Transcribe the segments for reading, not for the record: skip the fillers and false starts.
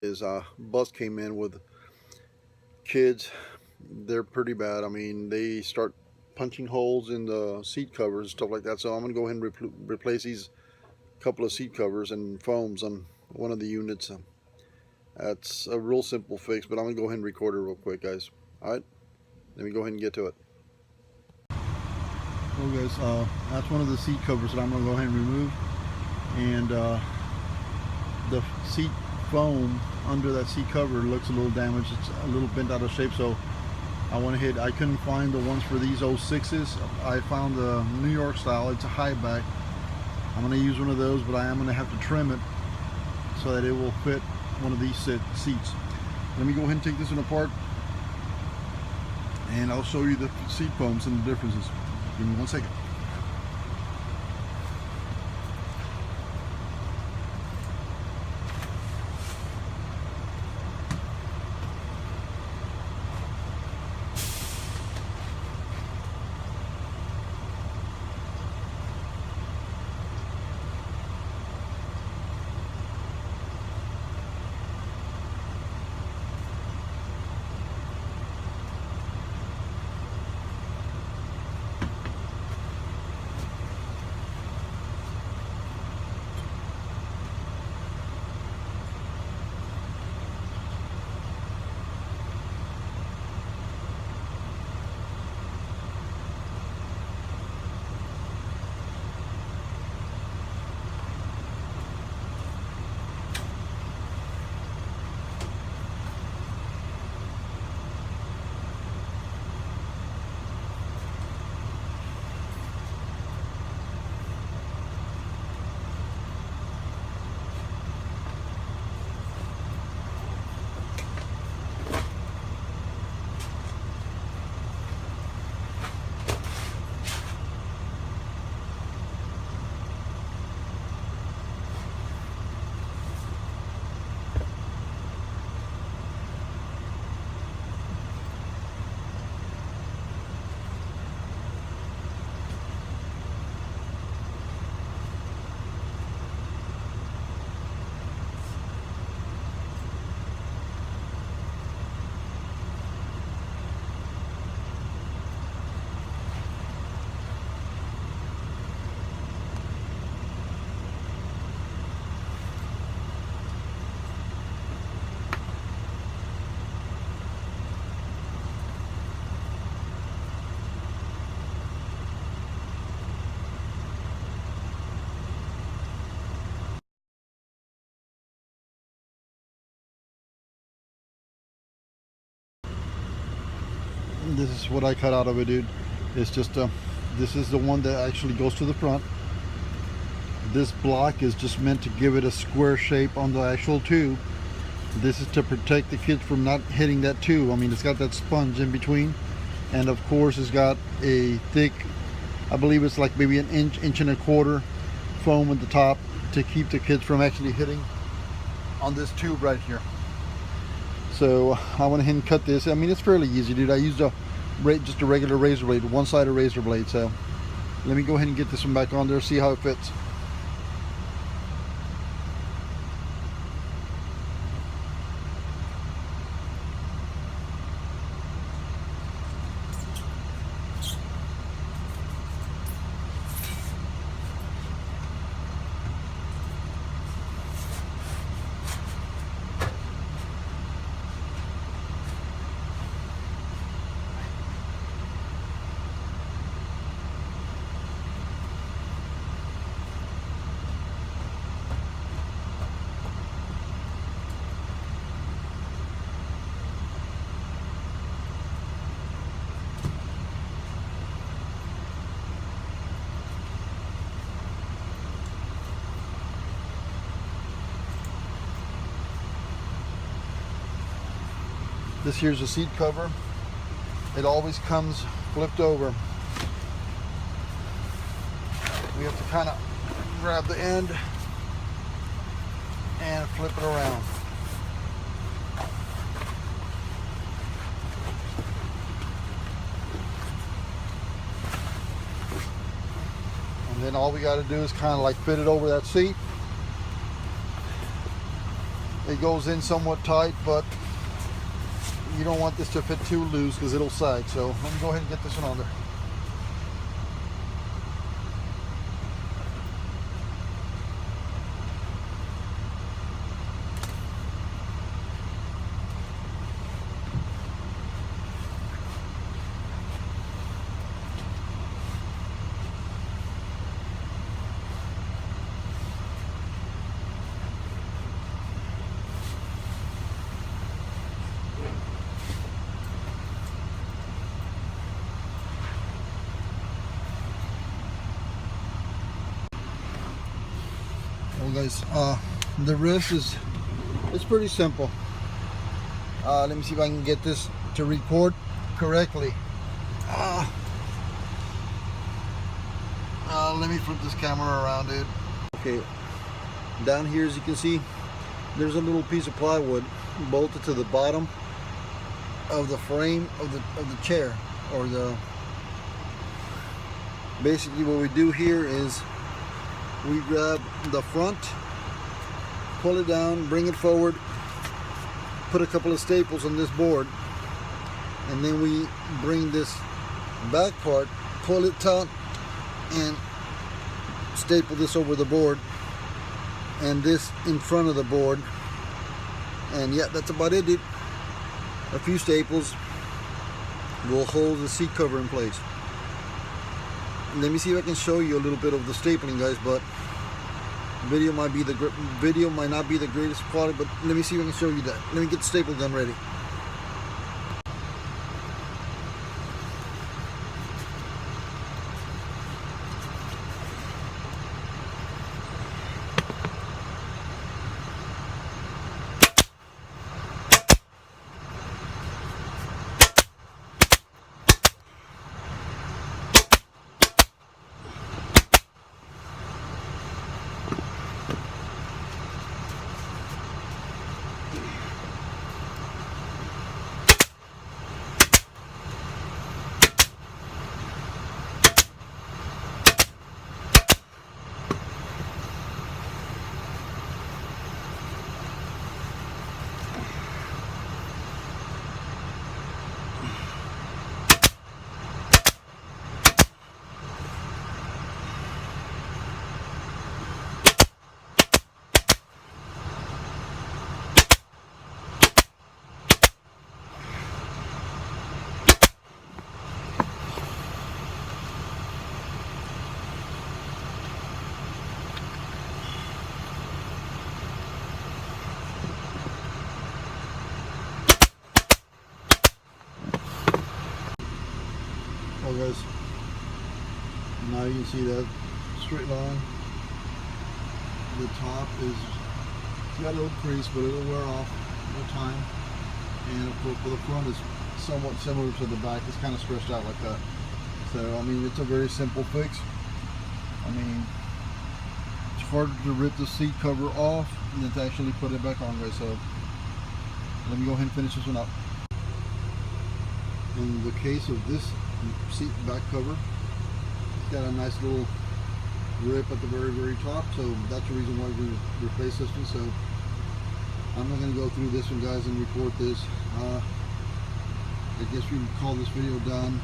Is bus came in with kids. They're pretty bad. I mean, they start punching holes in the seat covers and stuff like that. So I'm gonna go ahead and replace these couple of seat covers and foams on one of the units. That's a real simple fix, but I'm gonna go ahead and record it real quick, guys. All right, let me go ahead and get to it. Well, guys, that's one of the seat covers that I'm gonna go ahead and remove, and the seat foam under that seat cover looks a little damaged. It's a little bent out of shape, so I went ahead. I couldn't find the ones for these 06s. I found the New York style. It's a high back. I'm going to use one of those, but I am going to have to trim it so that it will fit one of these seats. Let me go ahead and take this one apart, and I'll show you the seat foams and the differences. Give me 1 second. This is what I cut out of it, dude. It's just this is the one that actually goes to the front. This block is just meant to give it a square shape on the actual tube. This is to protect the kids from not hitting that tube. I mean, it's got that sponge in between, and of course it's got a thick, I believe it's like maybe an inch and a quarter foam at the top to keep the kids from actually hitting on this tube right here. So I went ahead and cut this. I mean, it's fairly easy, dude. I used just a regular razor blade, one-sided razor blade. So let me go ahead and get this one back on there, see how it fits. This here's a seat cover. It always comes flipped over. We have to kind of grab the end and flip it around. And then all we got to do is kind of like fit it over that seat. It goes in somewhat tight, but you don't want this to fit too loose because it'll sag. So let me go ahead and get this one on there. Well guys, the rest is, it's pretty simple. Let me see if I can get this to record correctly. Let me flip this camera around, dude. Okay, down here, as you can see, there's a little piece of plywood bolted to the bottom of the frame of the chair, or the. Basically, what we do here is we grab the front, pull it down, bring it forward, put a couple of staples on this board, and then we bring this back part, pull it taut, and staple this over the board, and this in front of the board. And yeah, that's about it, dude. A few staples will hold the seat cover in place. Let me see if I can show you a little bit of the stapling, guys, but video might not be the greatest quality, but let me see if I can show you that. Let me get the staple gun ready. Well guys, now you can see that straight line. The top is, it's got a little crease, but it'll wear off over time. And of course, the front is somewhat similar to the back. It's kind of stretched out like that. So I mean, it's a very simple fix. I mean, it's harder to rip the seat cover off than to actually put it back on, guys. So let me go ahead and finish this one up. In the case of this seat back cover, it's got a nice little rip at the very top, so that's the reason why we replaced this one. So I'm not going to go through this one, guys, and report this. I guess we can call this video done.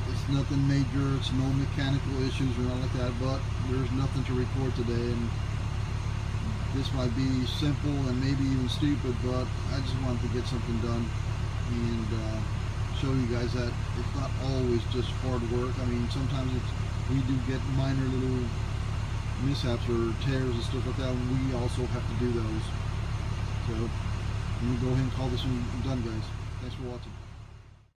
It's nothing major, it's no mechanical issues or anything like that, but there's nothing to report today. And this might be simple and maybe even stupid, but I just wanted to get something done and show you guys that it's not always just hard work. I mean, sometimes we do get minor little mishaps or tears and stuff like that, and we also have to do those. So I'm gonna go ahead and call this one done, guys. Thanks for watching.